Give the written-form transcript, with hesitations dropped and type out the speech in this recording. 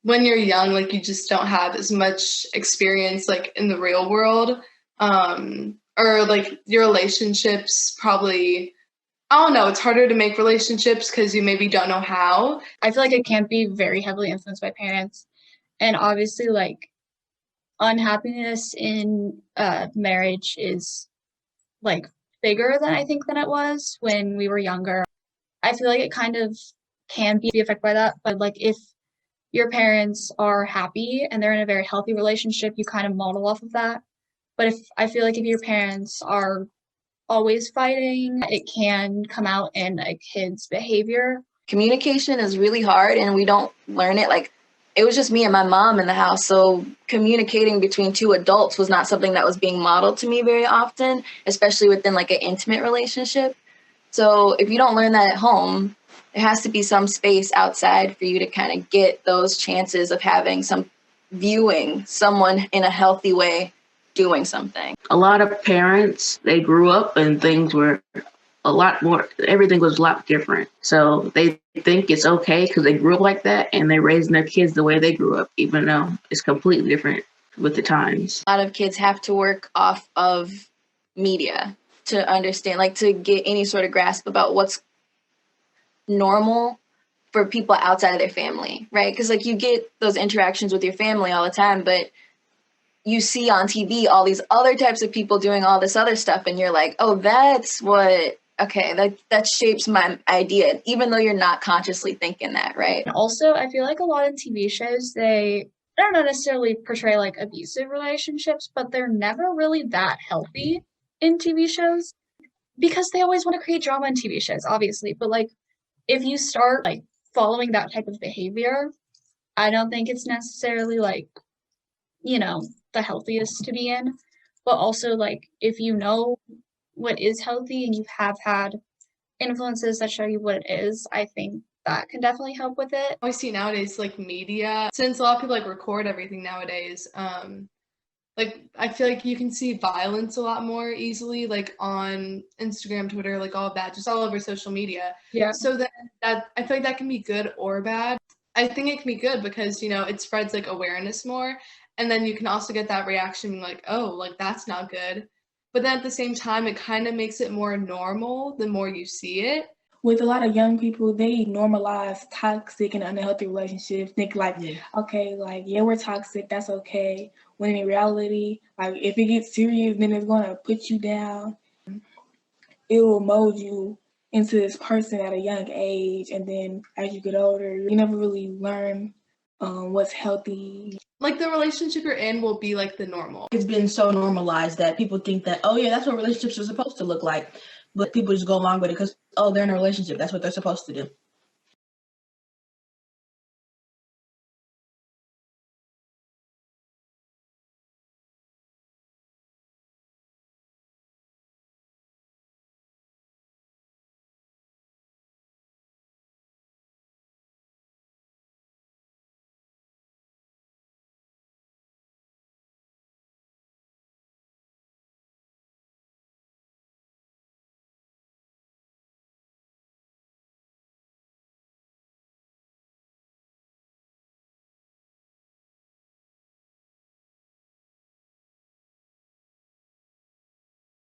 when you're young, like you just don't have as much experience like in the real world. Or like your relationships probably, I don't know, it's harder to make relationships because you maybe don't know how. I feel like it can be very heavily influenced by parents. And obviously, like, unhappiness in marriage is like bigger than I think than it was when we were younger. I feel like it kind of can be affected by that, but like if your parents are happy and they're in a very healthy relationship, you kind of model off of that. But if I feel like if your parents are always fighting, it can come out in a kid's behavior. Communication is really hard and we don't learn it. Like, it was just me and my mom in the house, so communicating between two adults was not something that was being modeled to me very often, especially within like an intimate relationship. So if you don't learn that at home, there has to be some space outside for you to kind of get those chances of having some viewing someone in a healthy way doing something. A lot of parents, they grew up and things were a lot more, everything was a lot different. So they think it's okay because they grew up like that and they're raising their kids the way they grew up, even though it's completely different with the times. A lot of kids have to work off of media to understand, like to get any sort of grasp about what's normal for people outside of their family, right? Because like you get those interactions with your family all the time, but you see on TV all these other types of people doing all this other stuff, and you're like, oh, that's what, okay, that shapes my idea, even though you're not consciously thinking that, right? And also, I feel like a lot of TV shows, they don't necessarily portray like abusive relationships, but they're never really that healthy in TV shows because they always want to create drama in TV shows, obviously. But like, if you start like following that type of behavior, I don't think it's necessarily like, the healthiest to be in. But also, like, if you know what is healthy and you have had influences that show you what it is, I think that can definitely help with it. I see nowadays, like media, since a lot of people like record everything nowadays, like I feel like you can see violence a lot more easily, like on Instagram, Twitter, like all of that, just all over social media. Yeah. So that I feel like that can be good or bad. I think it can be good because, it spreads like awareness more. And then you can also get that reaction like, oh, like that's not good. But then at the same time, it kind of makes it more normal the more you see it. With a lot of young people, they normalize toxic and unhealthy relationships. Think like, okay, like, yeah, we're toxic, that's okay. When in reality, like, if it gets serious, then it's going to put you down. It will mold you into this person at a young age. And then as you get older, you never really learn what's healthy. Like the relationship you're in will be like the normal. It's been so normalized that people think that, oh yeah, that's what relationships are supposed to look like. But people just go along with it because, oh, they're in a relationship. That's what they're supposed to do.